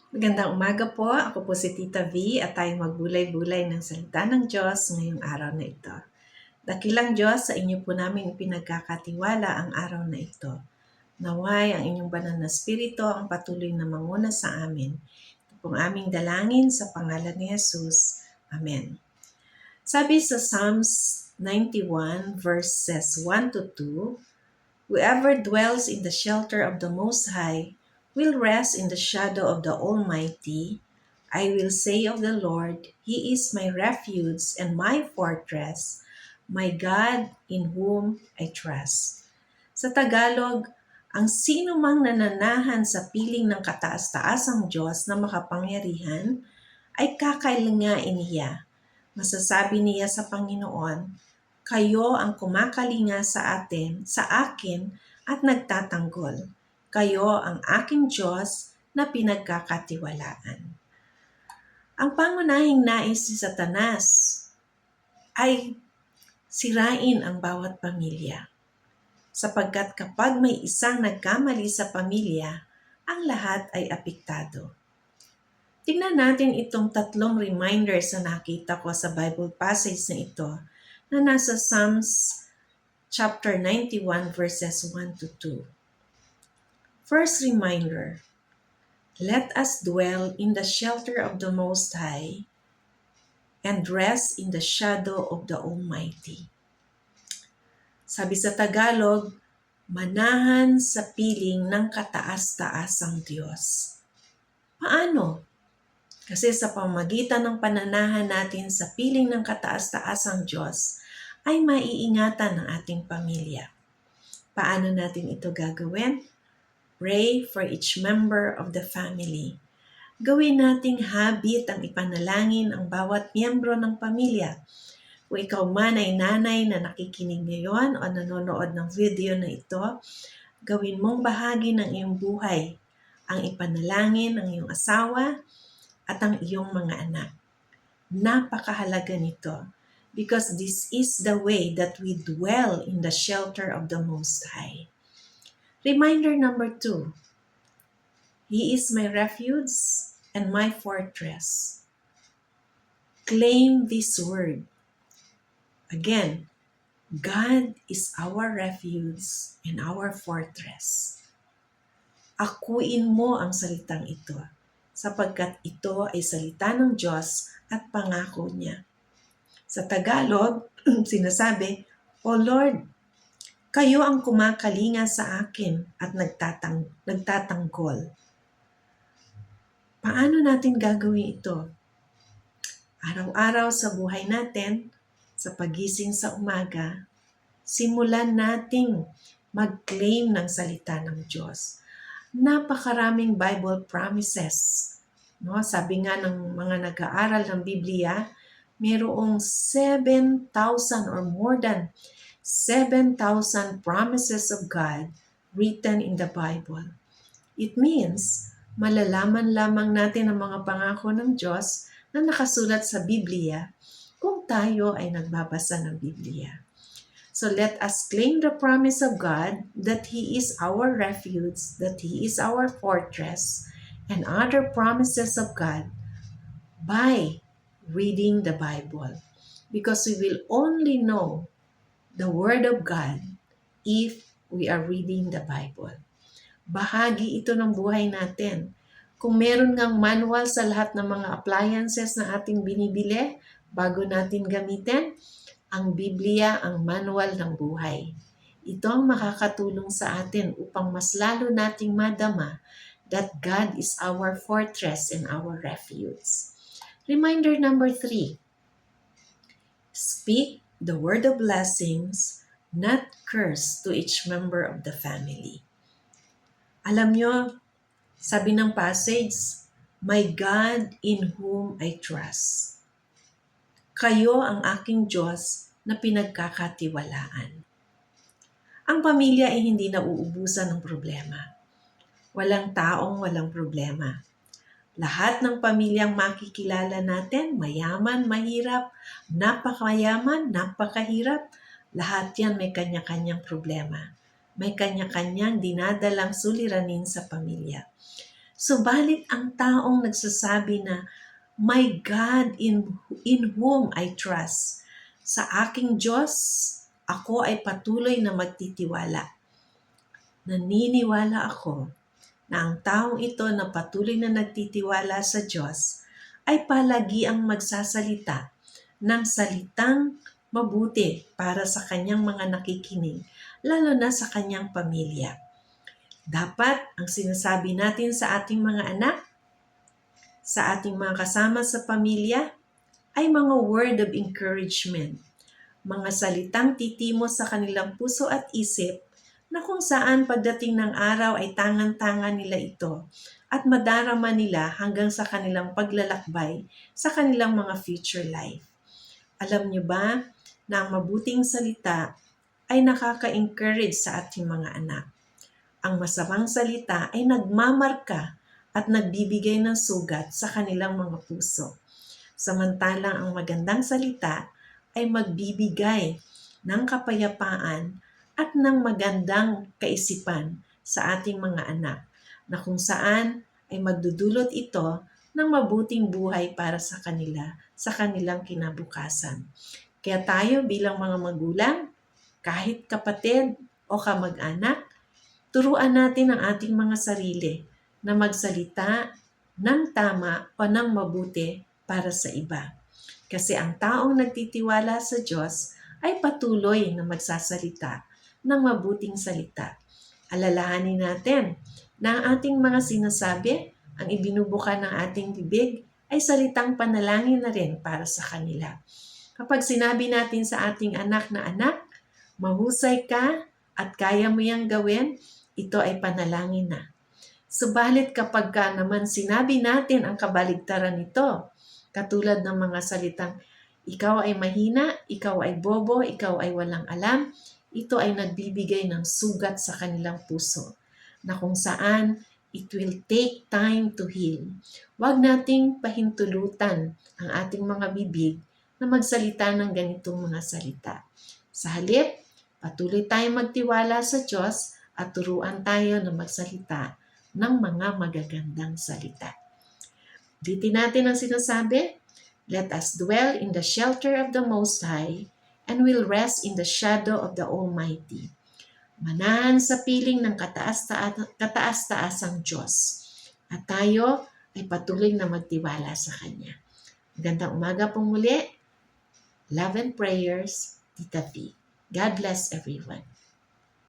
Magandang umaga po. Ako po si Tita V at tayo magbulay-bulay ng salita ng Diyos ngayong araw na ito. Dakilang Diyos, sa inyo po namin pinagkakatiwala ang araw na ito. Naway ang inyong banal na spirito ang patuloy na manguna sa amin. Ito pong aming dalangin sa pangalan ni Jesus. Amen. Sabi sa Psalms 91 verses 1 to 2, "Whoever dwells in the shelter of the Most High will rest in the shadow of the Almighty. I will say of the Lord, He is my refuge and my fortress, my God in whom I trust." Sa Tagalog, ang sino mang nananahan sa piling ng kataas-taasang Diyos na makapangyarihan ay kakailangain niya. Masasabi niya sa Panginoon, "Kayo ang kumakalinga sa akin at nagtatanggol. Kayo ang aking Diyos na pinagkakatiwalaan." Ang pangunahing nais ni Satanas ay sirain ang bawat pamilya. Sapagkat kapag may isang nagkamali sa pamilya, ang lahat ay apektado. Tingnan natin itong tatlong reminders na nakita ko sa Bible passage na ito na nasa Psalms chapter 91 verses 1 to 2. First reminder, let us dwell in the shelter of the Most High and rest in the shadow of the Almighty. Sabi sa Tagalog, manahan sa piling ng kataas-taasang Diyos. Paano? Kasi sa pamamagitan ng pananahan natin sa piling ng kataas-taasang Diyos, ay maiingatan ng ating pamilya. Paano natin ito gagawin? Pray for each member of the family. Gawin nating habit ang ipanalangin ang bawat miyembro ng pamilya. Kung ikaw man ay nanay na nakikinig ngayon o nanonood ng video na ito, gawin mong bahagi ng iyong buhay ang ipanalangin ng iyong asawa at ang iyong mga anak. Napakahalaga nito because this is the way that we dwell in the shelter of the Most High. Reminder number 2, He is my refuge and my fortress. Claim this word. Again, God is our refuge and our fortress. Akuin mo ang salitang ito sapagkat ito ay salita ng Diyos at pangako niya. Sa Tagalog, sinasabi, "O Lord, kayo ang kumakalinga sa akin at nagtatanggol." Paano natin gagawin ito? Araw-araw sa buhay natin, sa pagising sa umaga, simulan nating mag-claim ng salita ng Diyos. Napakaraming Bible promises. No? Sabi nga ng mga nag-aaral ng Biblia, mayroong 7,000 or more than 7,000 promises of God written in the Bible. It means, malalaman lamang natin ang mga pangako ng Diyos na nakasulat sa Biblia kung tayo ay nagbabasa ng Biblia. So let us claim the promise of God that He is our refuge, that He is our fortress, and other promises of God by reading the Bible. Because we will only know the Word of God if we are reading the Bible. Bahagi ito ng buhay natin. Kung meron ngang manual sa lahat ng mga appliances na ating binibili bago natin gamitin, ang Biblia ang manual ng buhay. Ito ang makakatulong sa atin upang mas lalo nating madama that God is our fortress and our refuge. Reminder number 3, speak the word of blessings, not curse, to each member of the family. Alam nyo, sabi ng passage, my God in whom I trust. Kayo ang aking Diyos na pinagkakatiwalaan. Ang pamilya ay hindi nauubusan ng problema. Walang taong walang problema. Lahat ng pamilyang makikilala natin, mayaman, mahirap, napakayaman, napakahirap, lahat yan may kanya-kanyang problema. May kanya-kanyang dinadalang suliranin sa pamilya. Subalit ang taong nagsasabi na, "My God in whom I trust," sa aking Diyos, ako ay patuloy na magtitiwala. Naniniwala ako na ang taong ito na patuloy na nagtitiwala sa Diyos ay palagi ang magsasalita ng salitang mabuti para sa kanyang mga nakikinig, lalo na sa kanyang pamilya. Dapat ang sinasabi natin sa ating mga anak, sa ating mga kasama sa pamilya, ay mga word of encouragement, mga salitang titimos sa kanilang puso at isip na kung saan pagdating ng araw ay tangan-tangan nila ito at madarama nila hanggang sa kanilang paglalakbay sa kanilang mga future life. Alam niyo ba na ang mabuting salita ay nakaka-encourage sa ating mga anak? Ang masamang salita ay nagmamarka at nagbibigay ng sugat sa kanilang mga puso. Samantalang ang magandang salita ay magbibigay ng kapayapaan at ng magandang kaisipan sa ating mga anak na kung saan ay magdudulot ito ng mabuting buhay para sa kanila sa kanilang kinabukasan. Kaya tayo bilang mga magulang, kahit kapatid o kamag-anak, turuan natin ang ating mga sarili na magsalita ng tama o ng mabuti para sa iba. Kasi ang taong nagtitiwala sa Diyos ay patuloy na magsasalita ng mabuting salita. Alalahanin natin na ang ating mga sinasabi, ang ibinubuka ng ating bibig, ay salitang panalangin na rin para sa kanila. Kapag sinabi natin sa ating anak na, "Anak, mahusay ka at kaya mo yang gawin," ito ay panalangin na. Subalit kapag naman sinabi natin ang kabaligtaran nito, katulad ng mga salitang, "Ikaw ay mahina, ikaw ay bobo, ikaw ay walang alam," ito ay nagbibigay ng sugat sa kanilang puso, na kung saan it will take time to heal. Huwag nating pahintulutan ang ating mga bibig na magsalita ng ganitong mga salita. Sa halip, patuloy tayong magtiwala sa Diyos at turuan tayo na magsalita ng mga magagandang salita. Ulitin natin ang sinasabi, "Let us dwell in the shelter of the Most High and will rest in the shadow of the Almighty." Manahan sa piling ng kataas-taasang Diyos. At tayo ay patuloy na magtiwala sa Kanya. Magandang umaga po muli. Love and prayers, Tita V. God bless everyone.